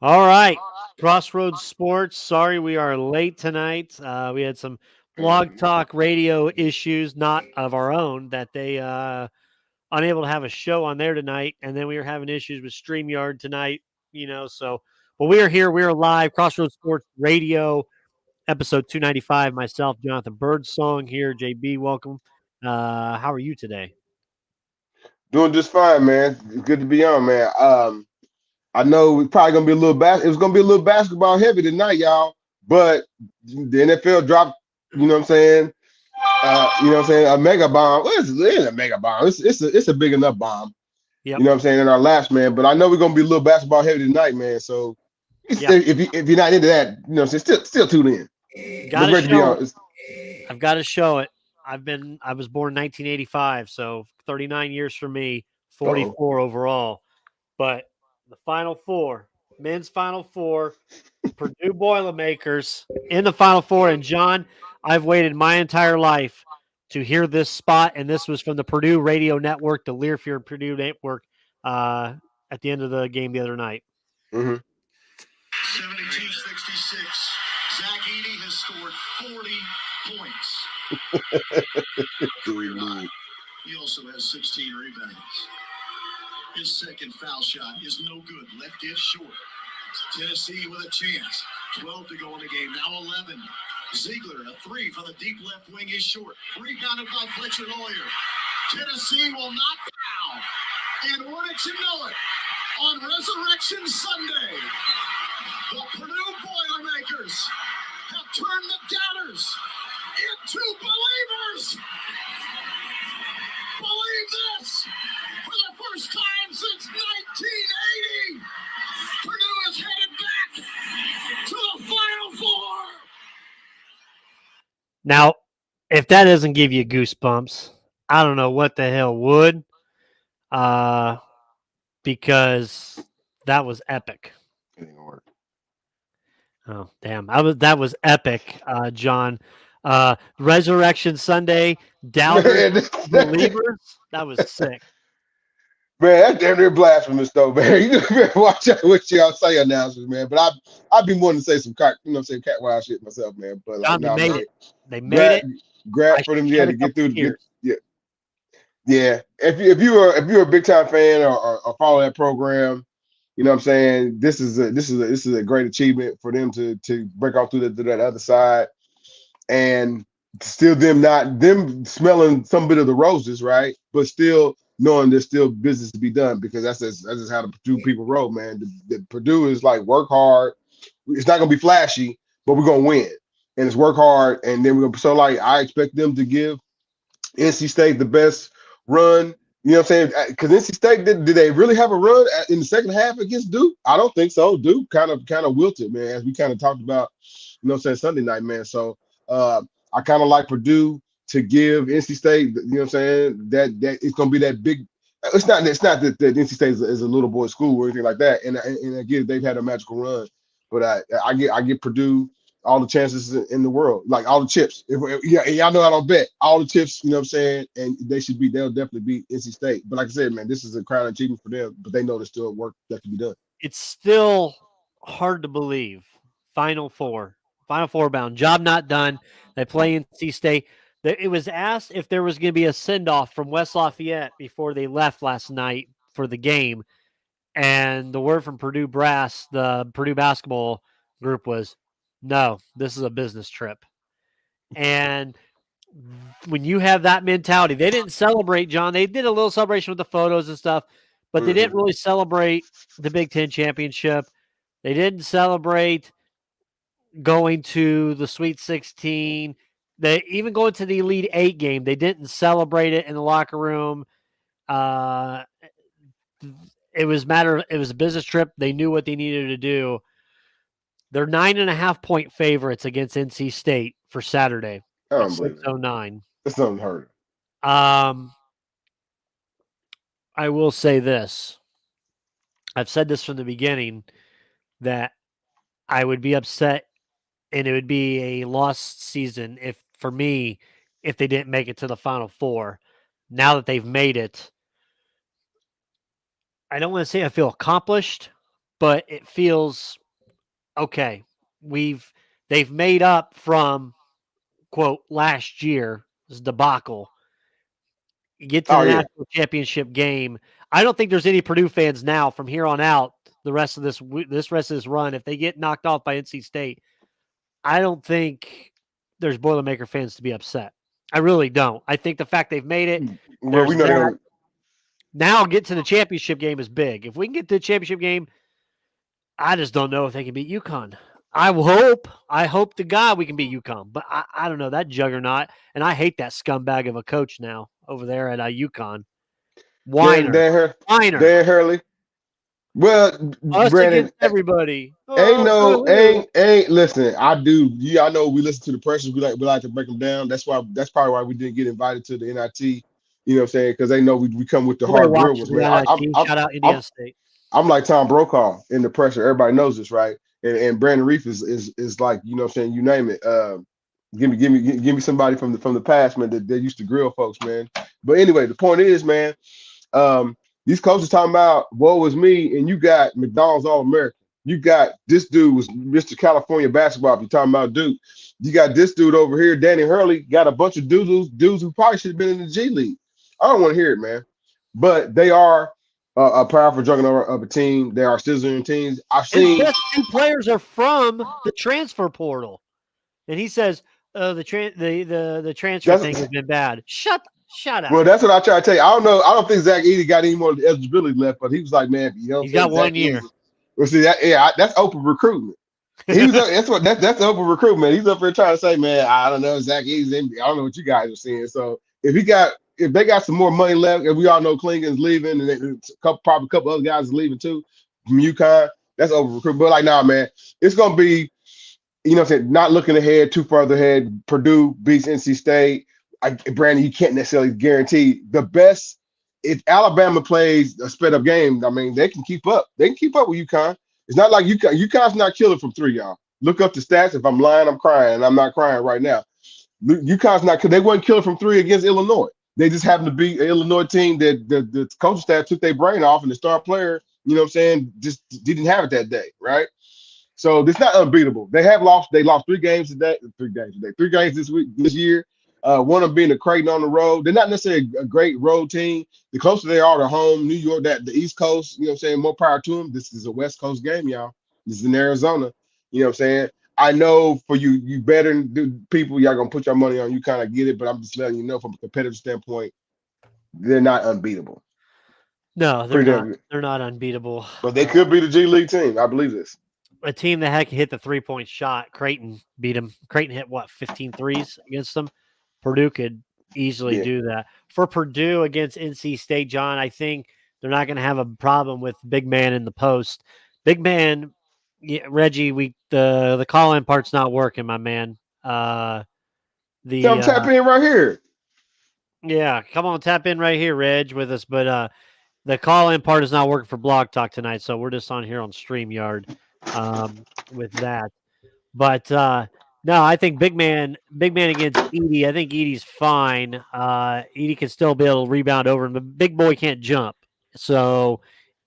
All right. Crossroads Sports. Sorry we are late tonight. We had some blog talk radio issues, not of our own, that they unable to have a show on there tonight. And then we were having issues with StreamYard tonight, so but we are here. We are live. Crossroads Sports Radio, episode 295. Myself, Jonathan Birdsong here. JB, welcome. How are you today? Doing just fine, man. It's good to be on, man. I know it's probably gonna be a little it was gonna be a little basketball heavy tonight, y'all. But the NFL dropped, you know what I'm saying? A mega bomb. Well, it ain't a mega bomb. It's a big enough bomb. Yep. You know what I'm saying in our laps, man. But I know we're gonna be a little basketball heavy tonight, man. So Yep. if you're not into that, you know what I'm saying, still tune in. But Got it's to great to be show on. it. I've got to show it. I was born in 1985, so 39 years for me, Uh-oh. 44 overall. But the Final Four, men's Final Four, Purdue Boilermakers in the Final Four. And John, I've waited my entire life to hear this spot, and this was from the Purdue Radio Network, the Learfield Purdue Network, uh, at the end of the game the other night. Mm-hmm. 72-66. Zach Edey has scored 40 points. He also has 16 rebounds. His second foul shot is no good. Left it short. Tennessee with a chance. 12 to go in the game. Now 11. Ziegler, a three from the deep left wing is short. Rebounded by Fletcher Lawyer. Tennessee will not foul. And wouldn't you know it, on Resurrection Sunday, the Purdue Boilermakers have turned the doubters into believers. Believe this, for the first time since 1980, Purdue is headed back to the Final Four. Now, if that doesn't give you goosebumps, I don't know what the hell would, because that was epic. It ain't gonna work. Oh, damn. That was epic, John. Resurrection Sunday, doubters, Man, believers. That was sick. Man, that's damn near blasphemous, though, man. You better watch out what y'all say announcers, man. But I'd be wanting to say some cat, cat wild shit myself, man. But like, John, they nah, made man, it. They made grab it. grab I for them, yeah, shed a to get couple through, get tears. yeah, yeah. If you're a big time fan or follow that program, you know what I'm saying. This is a great achievement for them to break off through to that other side, and still them smelling some bit of the roses, right? But still knowing there's still business to be done because that's just how the Purdue people roll, man. The Purdue is like work hard. It's not gonna be flashy, but we're gonna win, and it's work hard, and then we're gonna. So like I expect them to give NC State the best run. You know what I'm saying? Because NC State did they really have a run in the second half against Duke? I don't think so. Duke kind of wilted, man, as we kind of talked about. You know what I'm saying, Sunday night, man. So uh, I kind of like Purdue to give NC State. You know what I'm saying? That it's gonna be that big. It's not that NC State is a little boy school or anything like that. And again, they've had a magical run, but I get Purdue all the chances in the world, like all the chips. Yeah, y'all know I don't bet all the chips. You know what I'm saying? And they'll definitely beat NC State. But like I said, man, this is a crown achievement for them. But they know there's still work that can be done. It's still hard to believe. Final Four bound. Job not done. They play NC State. It was asked if there was going to be a send off from West Lafayette before they left last night for the game. And the word from Purdue Brass, the Purdue basketball group, was no, this is a business trip. And when you have that mentality, they didn't celebrate, John. They did a little celebration with the photos and stuff, but they Mm-hmm. didn't really celebrate the Big Ten championship. They didn't celebrate going to the Sweet 16. They even going to the Elite Eight game. They didn't celebrate it in the locker room. Uh, it was a business trip. They knew what they needed to do. They're 9.5 point favorites against NC State for Saturday I at don't believe it. 6:09. That's unheard Um, I will say this. I've said this from the beginning that I would be upset and it would be a lost season if for me if they didn't make it to the Final Four. Now that they've made it, I don't want to say I feel accomplished, but it feels okay. They've made up from quote last year's debacle. Get to Oh the yeah. national championship game. I don't think there's any Purdue fans now from here on out. The rest of this rest of this run, if they get knocked off by NC State, I don't think there's Boilermaker fans to be upset. I really don't. I think the fact they've made it, Well, we there's know they're that. gonna. Now get to the championship game is big. If we can get to the championship game, I just don't know if they can beat UConn. I hope to God we can beat UConn, but I don't know that juggernaut, and I hate that scumbag of a coach now over there at UConn. Whiner, whiner, Dan Hurley. Well, us Brandon, against everybody. ain't Oh, no boo-hoo. ain't listen. I do. Yeah, I know we listen to the pressures. We like to break them down. That's probably why we didn't get invited to the NIT. You know what I'm saying? Because they know we come with the Nobody hard real watches ones, the man. NIT. Shout out I'm Indiana State. I'm like Tom Brokaw in the pressure. Everybody knows this, right? And Brandon Reef is like, you know what I'm saying, you name it. Give me somebody from the past, man, that used to grill folks, man. But anyway, the point is, man, these coaches talking about woe is me, and you got McDonald's All-American. You got this dude was Mr. California basketball. If you're talking about Duke, you got this dude over here, Danny Hurley, got a bunch of dudes who probably should have been in the G League. I don't want to hear it, man. But they are a powerful juggernaut of a team. They are sizzling teams. I've His seen. best two players are from the transfer portal, and he says the transfer thing That's has been bad. Shut up. well. That's what I try to tell you. I don't know. I don't think Zach Edey got any more eligibility left, but he was like, man, you know, He's got Zach 1 year. Well, see that, yeah, that's open recruitment. He was that's open recruitment. He's up there trying to say, man, I don't know, Zach Edey's in. I don't know what you guys are seeing. So if they got some more money left, and we all know Klingon's leaving, and probably a couple other guys are leaving too from UConn, that's over recruitment. But like, nah, man, it's gonna be. You know what I'm saying? Not looking ahead, too further ahead. Purdue beats NC State. Brandon, you can't necessarily guarantee the best. If Alabama plays a sped up game, I mean, they can keep up. They can keep up with UConn. It's not like UConn. UConn's not killing from three, y'all. Look up the stats. If I'm lying, I'm crying, and I'm not crying right now. UConn's not. They weren't killing from three against Illinois. They just happened to be an Illinois team that the coaching staff took their brain off, and the star player, you know what I'm saying, just didn't have it that day, right? So it's not unbeatable. They lost 3 games today. 3 games today. 3 games this year. One of them being the Creighton on the road. They're not necessarily a great road team. The closer they are to home, New York, the East Coast, you know what I'm saying? More power to them. This is a West Coast game, y'all. This is in Arizona. You know what I'm saying? I know for you better people, y'all gonna put your money on. You kind of get it, but I'm just letting you know from a competitive standpoint, they're not unbeatable. No, they're Pretty not. damn good. They're not unbeatable. But they could be the G League team. I believe this. A team that had to hit the 3-point shot. Creighton beat them. Creighton hit what 15 threes against them. Purdue could easily do that. For Purdue against NC State, John, I think they're not going to have a problem with big man in the post. Big man, yeah, Reggie, the call in part's not working, my man. Tell them tap in right here. Yeah, come on, tap in right here, Reg, with us. But the call in part is not working for Blog Talk tonight, so we're just on here on StreamYard with that. But no, I think big man against Edey. I think Edey's fine. Edey can still be able to rebound over him, but big boy can't jump. So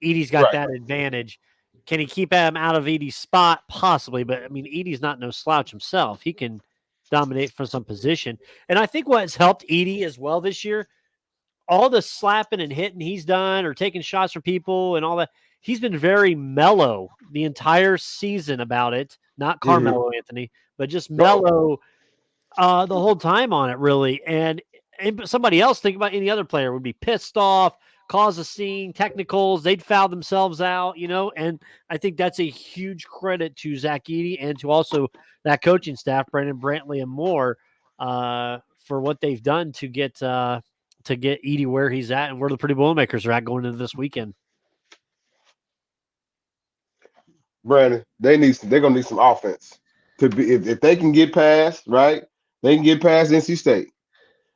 Edey's got that advantage. Can he keep him out of Edey's spot? Possibly, but I mean, Edey's not no slouch himself. He can dominate from some position. And I think what's helped Edey as well this year, all the slapping and hitting he's done or taking shots from people and all that, he's been very mellow the entire season about it. Not Carmelo Anthony, but just mellow the whole time on it, really. And somebody else, think about any other player, would be pissed off, cause a scene, technicals, they'd foul themselves out, you know. And I think that's a huge credit to Zach Edey and to also that coaching staff, Brandon Brantley and more, for what they've done to get Edey where he's at and where the Purdue Boilermakers are at going into this weekend. Brandon, they're gonna need some offense to be if they can get past, right? They can get past NC State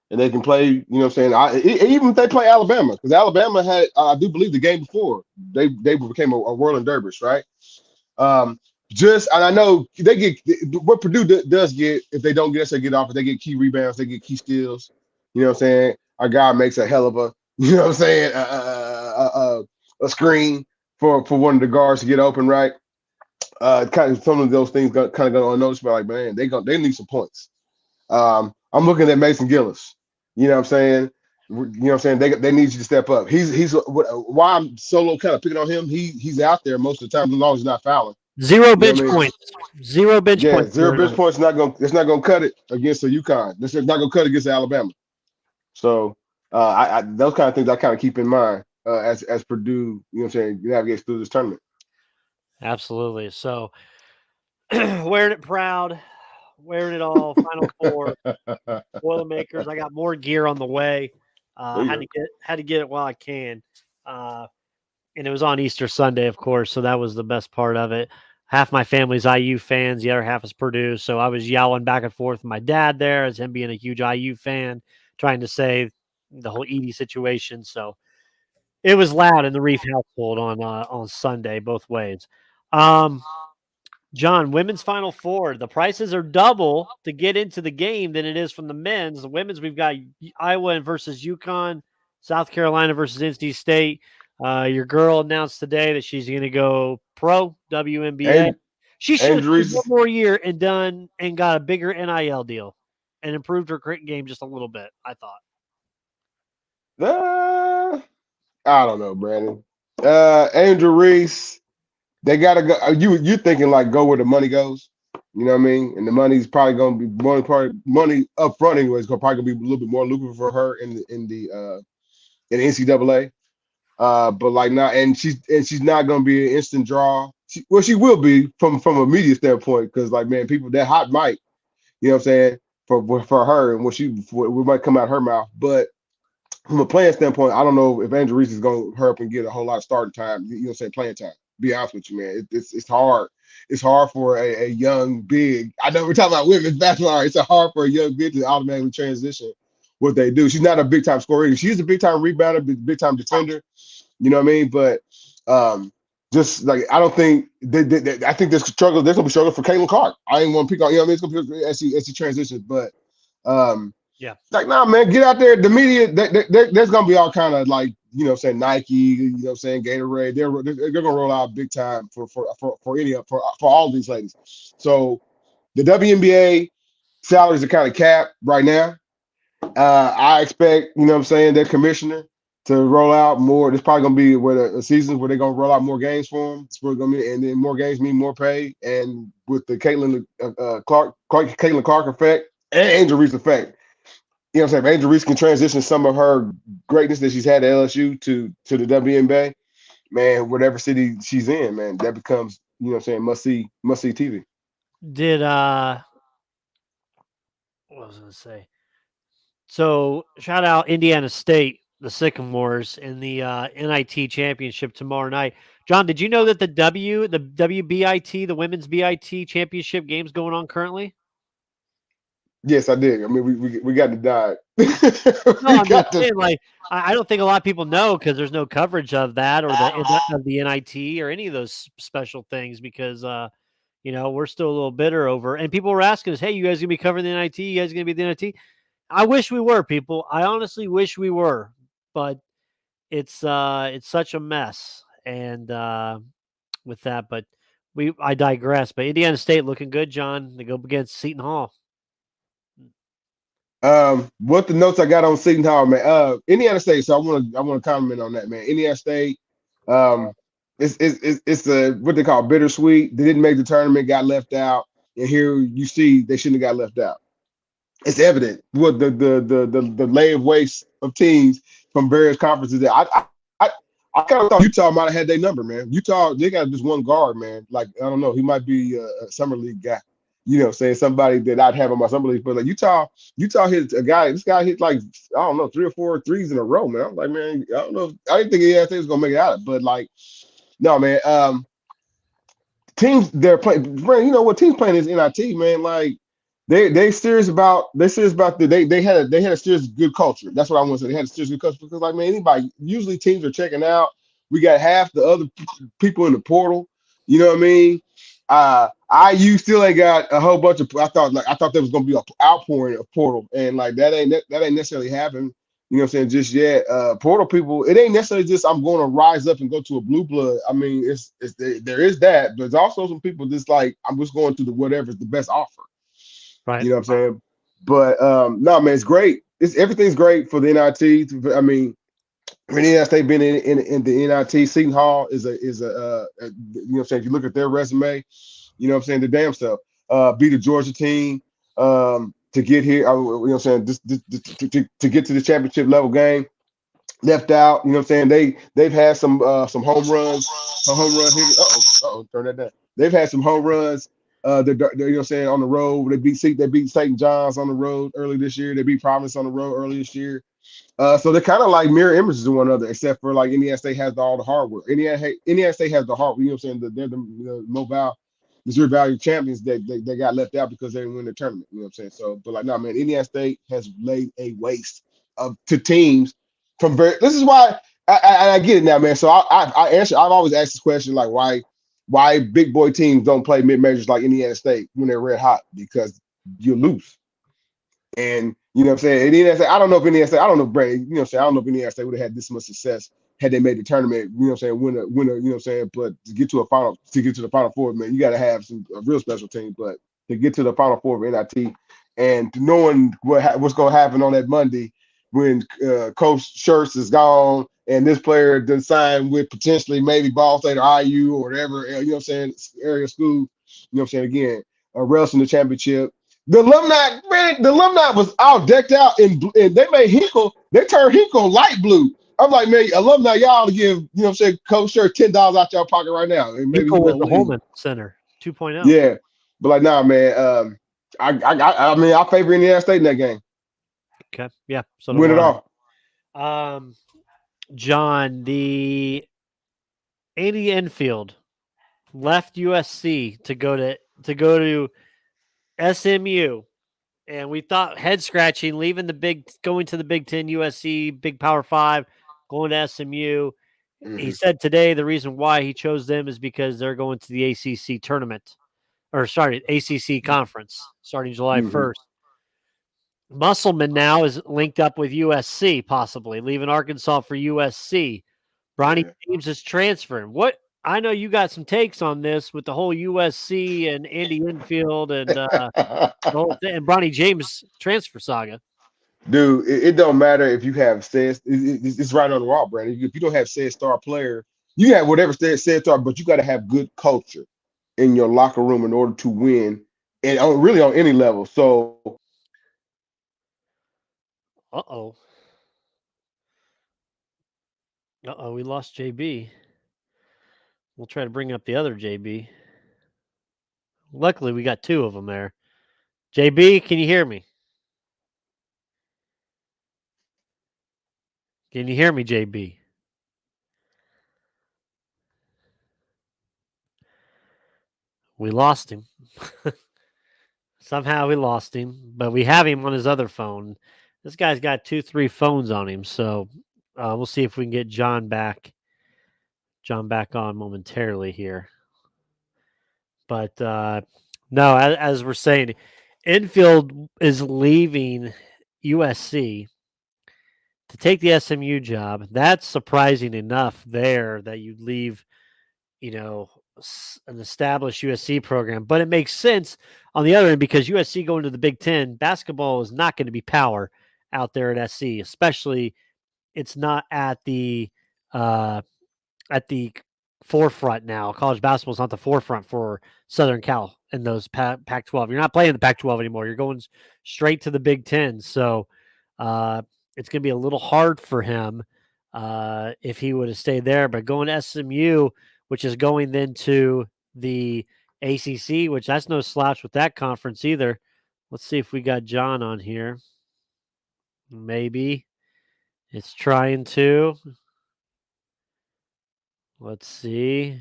and they can play, you know what I'm saying? Even if they play Alabama, because Alabama had, I do believe the game before, they became a whirling dervish, right? And I know they get what Purdue does get if they don't get off, they get key rebounds, they get key steals. You know what I'm saying? Our guy makes a hell of a, you know what I'm saying, a screen. for one of the guards to get open, right? Kind of some of those things kind of go unnoticed, but like, man, they need some points. I'm looking at Mason Gillis. You know what I'm saying? You know what I'm saying? They need you to step up. He's why I'm solo kind of picking on him. He's out there most of the time as long as he's not fouling. Zero You know what bench I mean? points. Zero bench Yeah, points. zero bench points not gonna it's not gonna cut it against the UConn. This is not gonna cut it against Alabama. So I those kind of things I kind of keep in mind as Purdue, you know what I'm saying, navigates through this tournament. Absolutely. So wearing it proud, wearing it all. Final four, Boilermakers. I got more gear on the way. There you Had to get it while I can. And it was on Easter Sunday, of course, so that was the best part of it. Half my family's IU fans, the other half is Purdue, so I was yelling back and forth with my dad there as him being a huge IU fan, trying to say the whole Edie situation. So it was loud in the Reef household on Sunday, both ways. John, women's Final Four. The prices are double to get into the game than it is from the men's. The women's, we've got Iowa versus UConn, South Carolina versus NC State. Your girl announced today that she's going to go pro WNBA. And She should have Andrew stayed one Reese, more year and got a bigger NIL deal and improved her cricket game just a little bit, I thought. I don't know, Brandon. Andrew Reese, they gotta go. You thinking like go where the money goes? You know what I mean? And the money's probably gonna be money up front anyway. It's probably gonna be a little bit more lucrative for her in the NCAA. But like now, and she's not gonna be an instant draw. She will be from a media standpoint because like man, people that hot mic, you know what I'm saying, for her and what might come out her mouth, but from a playing standpoint, I don't know if Andrew Reese is going to hurry up and get a whole lot of starting time. You know what I'm saying? Playing time. Be honest with you, man. It's hard. It's hard for a young big. I know we're talking about women's basketball. It's hard for a young big to automatically transition what they do. She's not a big time scorer either. She's a big time rebounder, big time defender. You know what I mean? But just like I don't think I think there's struggle. There's gonna be struggle for Caitlin Clark. I ain't want to pick on. You know what I mean? It's gonna be as she transitions, but. Yeah. Like, nah, man, get out there. The media, there's gonna be all kind of like, you know, saying Nike, you know, what I'm saying Gatorade. They're gonna roll out big time for all these ladies. So the WNBA salaries are kind of capped right now. I expect, you know, what I'm saying, their commissioner to roll out more. There's probably gonna be where the seasons where they're gonna roll out more games for them. It's probably gonna be, and then more games mean more pay. And with the Caitlin Clark effect and Angel Reese effect. You know what I'm saying? If Angel Reese can transition some of her greatness that she's had at LSU to the WNBA, man, whatever city she's in, man, that becomes, you know what I'm saying, must see TV. Did what was I going to say? So shout out Indiana State, the Sycamores in the NIT championship tomorrow night. John, did you know that the WBIT, the women's BIT championship game's going on currently? Yes, I did. I mean, we got to die. No, I'm just saying, like, I don't think a lot of people know because there's no coverage of that or of the NIT or any of those special things because you know, we're still a little bitter over. And people were asking us, "Hey, you guys gonna be covering the NIT? You guys gonna be at the NIT?" I wish we were, people. I honestly wish we were, but it's such a mess. And with that, but I digress. But Indiana State looking good, John. They go against Seton Hall. What the notes I got on Seton Hall, man. Indiana State. So I want to comment on that, man. Indiana State. It's a what they call bittersweet. They didn't make the tournament, got left out, and here you see they shouldn't have got left out. It's evident what the lay of waste of teams from various conferences. I kind of thought Utah might have had their number, man. Utah, they got just one guard, man. Like I don't know, he might be a summer league guy. You know, saying somebody that I'd have on my summer league, but like Utah hit a guy. This guy hit like I don't know 3 or 4 threes in a row, man. I was like, man, I don't know. I didn't think Indiana State was gonna make it out, but like, no, man. Teams they're playing. You know what teams playing is NIT, man. Like they serious about they had a serious good culture. That's what I want to say. They had a serious good culture because like man, anybody usually teams are checking out. We got half the other people in the portal. You know what I mean? IU still ain't got a whole bunch of. I thought there was gonna be an outpouring of portal, and like that ain't necessarily happened. You know You know what I'm saying? Just yet. Portal people, it ain't necessarily just I'm going to rise up and go to a blue blood. I mean, there is that, but there's also some people just like I'm just going to the whatever's the best offer. Right. You know what I'm saying? But no, man, it's great. Everything's great for the NIT. I mean, Indiana State being in the NIT, Seton Hall is a you know what I'm saying. If you look at their resume, you know what I'm saying, the damn stuff. Beat a Georgia team to get here. You know what I'm saying, to get to the championship level game. Left out, you know what I'm saying. They've had some home runs, some home run hitters. Turn that down. They've had some home runs. You know what I'm saying, on the road. They beat St. John's on the road early this year. They beat Providence on the road early this year. So they're kind of like mirror images of one another, except for like Indiana State has all the hardware. Indiana State has the hardware. You know what I'm saying? They're the mobile Missouri Valley champions that they got left out because they didn't win the tournament. You know what I'm saying? So, but like, no, man, Indiana State has laid a waste to teams from very. This is why I get it now, man. So I answer. I've always asked this question like why big boy teams don't play mid majors like Indiana State when they're red hot, because you lose. And you know what I'm saying? Indiana State, I don't know if Indiana State, I don't know if Brady, you know what I'm saying? I don't know if Indiana State would have had this much success had they made the tournament, you know what I'm saying, winner, you know what I'm saying? But to get to the final four, man, you gotta have a real special team. But to get to the final four of NIT and knowing what's gonna happen on that Monday when Coach Schertz is gone and this player done signed with potentially maybe Ball State or IU or whatever, you know what I'm saying, area school, you know what I'm saying, again, wrestling the championship. The alumni, man, the alumni was all decked out and they made Hinkle, they turned Hinkle light blue. I'm like, man, alumni, y'all to give, you know what I'm saying, Coach Schertz $10 out your pocket right now. And maybe he Hinkle was won't the leave. Holman Center 2.0. Yeah. But like, nah, man, I mean, I favor Indiana State in that game. Okay. Yeah. So Win it all. John, the Andy Enfield left USC to go to SMU, and we thought head scratching leaving going to the Big Ten, USC, Big Power Five, going to SMU. He said today the reason why he chose them is because they're going to the ACC tournament, or sorry, ACC conference starting July 1st. Musselman now is linked up with USC, possibly leaving Arkansas for USC. Bronny James is transferring. What, I know you got some takes on this with the whole USC and Andy Enfield and the whole thing, and Bronny James transfer saga. Dude, it don't matter if you have said it's right on the wall, Brandon. If you don't have said star player, you have whatever said star, but you got to have good culture in your locker room in order to win, and really on any level. So, We lost JB. We'll try to bring up the other JB. Luckily, we got two of them there. JB, can you hear me? Can you hear me, JB? We lost him. Somehow we lost him, but we have him on his other phone. This guy's got 2-3 phones on him, so we'll see if we can get John back on momentarily here. But no, as we're saying, Enfield is leaving USC to take the SMU job. That's surprising enough there that you'd leave, an established USC program. But it makes sense on the other end because USC going to the Big Ten, basketball is not going to be power out there at SC, especially it's not at the forefront now. College basketball is not the forefront for Southern Cal in those Pac-12. You're not playing the Pac-12 anymore. You're going straight to the Big Ten. So it's going to be a little hard for him if he would have stayed there. But going to SMU, which is going then to the ACC, which that's no slouch with that conference either. Let's see if we got John on here. Maybe it's trying to. Let's see.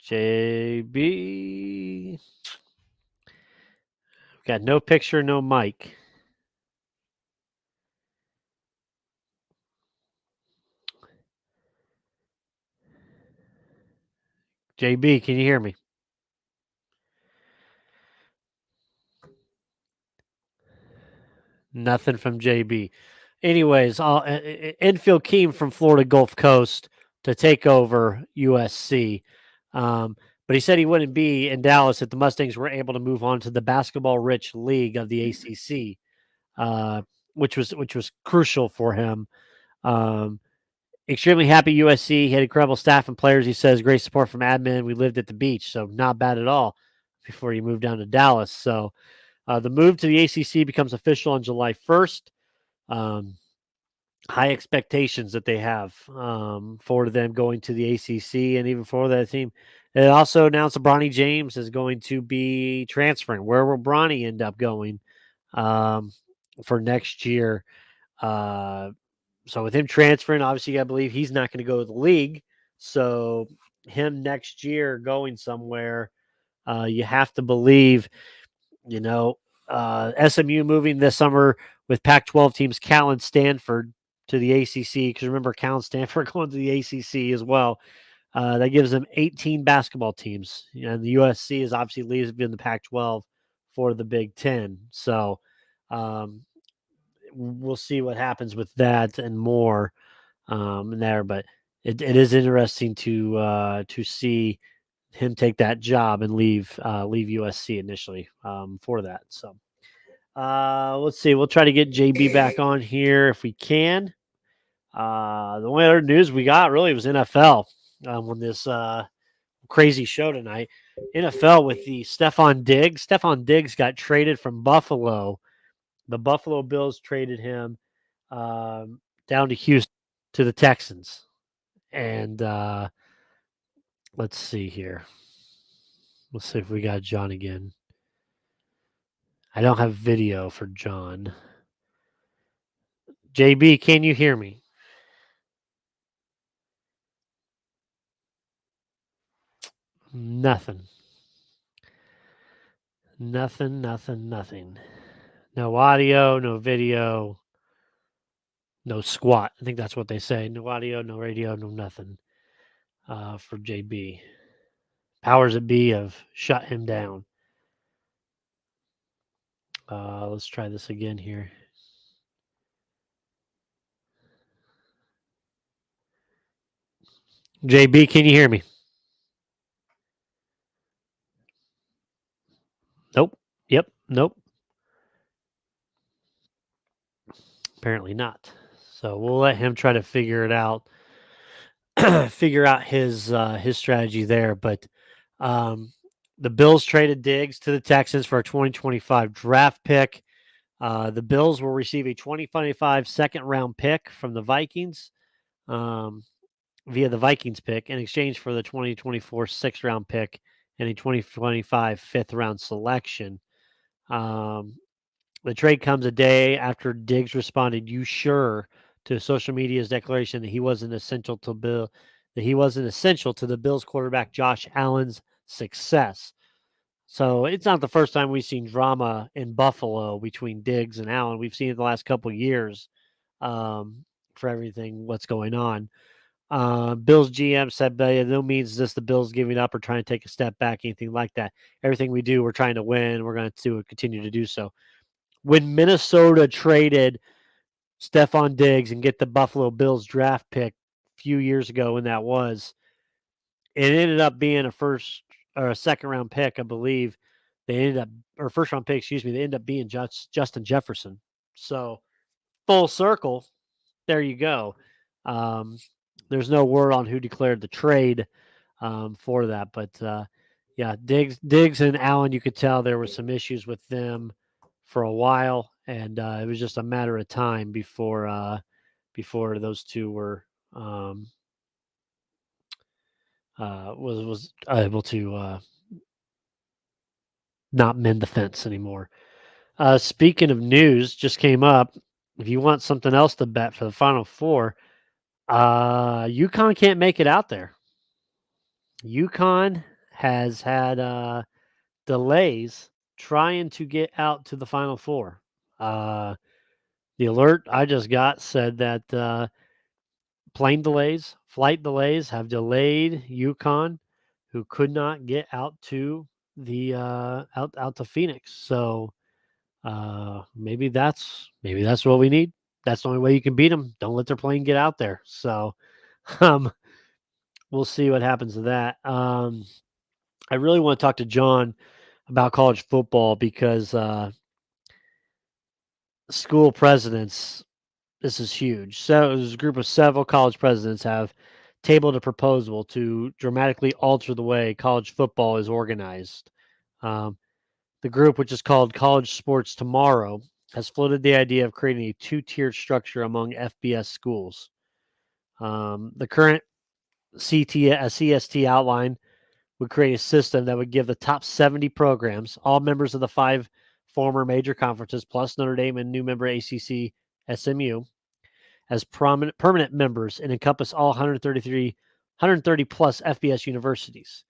JB. Got no picture, no mic. JB, can you hear me? Nothing from JB. Anyways, infield Keem from Florida Gulf Coast to take over USC. But he said he wouldn't be in Dallas if the Mustangs were able to move on to the basketball-rich league of the ACC, which was crucial for him. Extremely happy USC. He had incredible staff and players. He says great support from admin. We lived at the beach, so not bad at all before you moved down to Dallas. So the move to the ACC becomes official on July 1st. High expectations that they have for them going to the ACC and even for that team. It also announced that Bronny James is going to be transferring. Where will Bronny end up going for next year? So with him transferring, obviously, I believe he's not going to go to the league. So him next year going somewhere, you have to believe, SMU moving this summer with Pac-12 teams Cal and Stanford to the ACC. Because remember, Cal and Stanford going to the ACC as well. That gives them 18 basketball teams. And the USC is obviously leaving the Pac-12 for the Big Ten. So we'll see what happens with that and more there. But it is interesting to see him take that job and leave USC initially for that. So let's see. We'll try to get JB back on here if we can. The only other news we got really was NFL on this crazy show tonight. NFL with the Stephon Diggs. Stephon Diggs got traded from Buffalo. The Buffalo Bills traded him down to Houston to the Texans. And let's see here. Let's see if we got John again. I don't have video for John. JB, can you hear me? Nothing. Nothing. No audio, no video, no squat. I think that's what they say. No audio, no radio, no nothing for JB. Powers that be have shut him down. Let's try this again here. JB, can you hear me? Nope. Yep. Nope. Apparently not. So we'll let him try to figure it out. Figure out his strategy there. But the Bills traded Diggs to the Texans for a 2025 draft pick. The Bills will receive a 2025 second round pick from the Vikings via the Vikings pick in exchange for the 2024 sixth round pick and a 2025 fifth round selection. The trade comes a day after Diggs responded, "You sure?" to social media's declaration that he wasn't essential to the Bills quarterback Josh Allen's success. So it's not the first time we've seen drama in Buffalo between Diggs and Allen. We've seen it the last couple of years for everything what's going on. Bills GM said, by no means is this the Bills giving up or trying to take a step back, anything like that. Everything we do, we're trying to win. We're going to continue to do so. When Minnesota traded Stephon Diggs and get the Buffalo Bills draft pick a few years ago when that was, it ended up being a first or a second round pick, I believe. Or first round pick, excuse me. They ended up being Justin Jefferson. So full circle, there you go. There's no word on who declared the trade for that, but yeah, Diggs and Allen, you could tell there were some issues with them for a while, and it was just a matter of time before those two were was able to not mend the fence anymore. Speaking of news, just came up. If you want something else to bet for the Final Four, UConn can't make it out there. UConn has had delays trying to get out to the Final Four. The alert I just got said that flight delays have delayed UConn, who could not get out to the out to Phoenix. So Maybe that's what we need. That's the only way you can beat them. Don't let their plane get out there. So, um, we'll see what happens to that. I really want to talk to John about college football because school presidents. This is huge. So, there's a group of several college presidents have tabled a proposal to dramatically alter the way college football is organized. Um, The group, which is called College Sports Tomorrow, has floated the idea of creating a two-tiered structure among FBS schools. The current CST outline would create a system that would give the top 70 programs, all members of the 5 former major conferences, plus Notre Dame and new member ACC SMU, as permanent members and encompass all 130 plus FBS universities.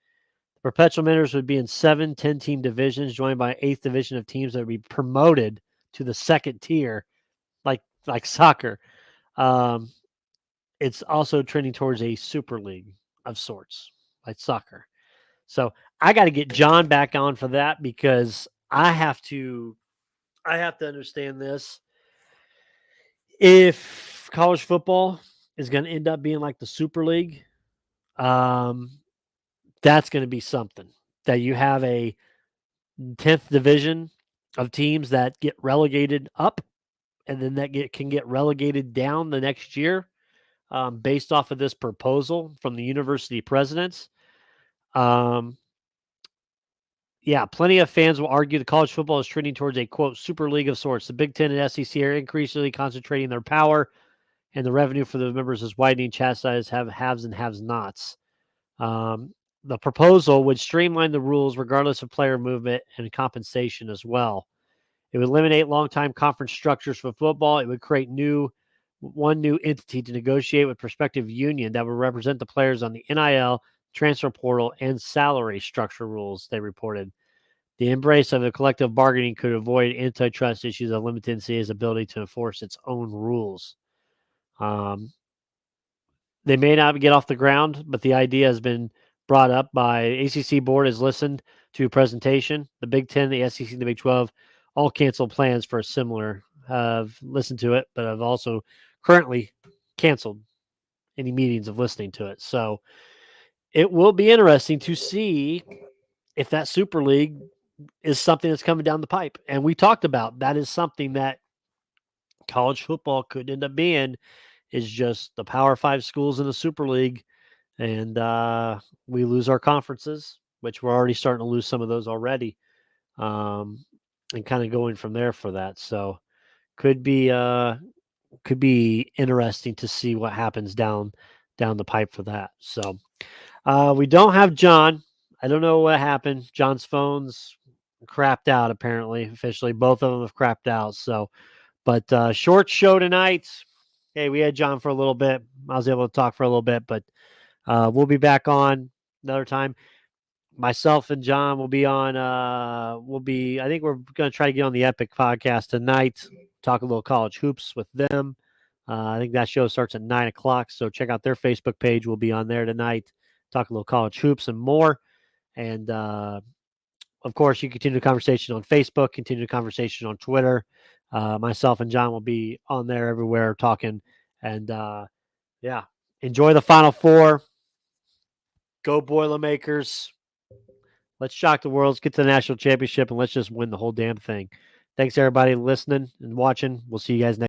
Perpetual members would be in 7 10-team divisions, joined by an 8th division of teams that would be promoted to the second tier, like soccer. Um, it's also trending towards a super league of sorts, like soccer. So I got to get John back on for that because I have to understand this. If college football is going to end up being like the Super League, um, that's going to be something that you have a 10th division of teams that get relegated up and then can get relegated down the next year, based off of this proposal from the university presidents. Um, yeah, plenty of fans will argue that college football is trending towards a quote super league of sorts. The Big Ten and SEC are increasingly concentrating their power, and the revenue for the members is widening. Chastise have haves and haves nots. The proposal would streamline the rules regardless of player movement and compensation as well. It would eliminate long-time conference structures for football. It would create one new entity to negotiate with prospective union that would represent the players on the NIL, transfer portal, and salary structure rules, they reported. The embrace of the collective bargaining could avoid antitrust issues and limit NCAA's ability to enforce its own rules. Um, they may not get off the ground, but the idea has been brought up by ACC board has listened to a presentation. The Big Ten, the SEC, and the Big 12 all canceled plans for a similar. Have listened to it, but have also currently canceled any meetings of listening to it. So it will be interesting to see if that Super League is something that's coming down the pipe. And we talked about that is something that college football could end up being is just the Power 5 schools in the Super League. And we lose our conferences, which we're already starting to lose some of those already, and kind of going from there for that. So could be interesting to see what happens down the pipe for that. So we don't have John. I don't know what happened. John's phone's crapped out apparently. Officially, both of them have crapped out. So, but short show tonight. Hey, we had John for a little bit. I was able to talk for a little bit, but we'll be back on another time. Myself and John will be on. I think we're going to try to get on the Epic podcast tonight. Talk a little college hoops with them. I think that show starts at 9:00. So check out their Facebook page. We'll be on there tonight. Talk a little college hoops and more. And of course, you continue the conversation on Facebook. Continue the conversation on Twitter. Myself and John will be on there everywhere talking. And yeah, enjoy the Final Four. Go Boilermakers. Let's shock the world. Let's get to the national championship and let's just win the whole damn thing. Thanks, everybody, listening and watching. We'll see you guys next.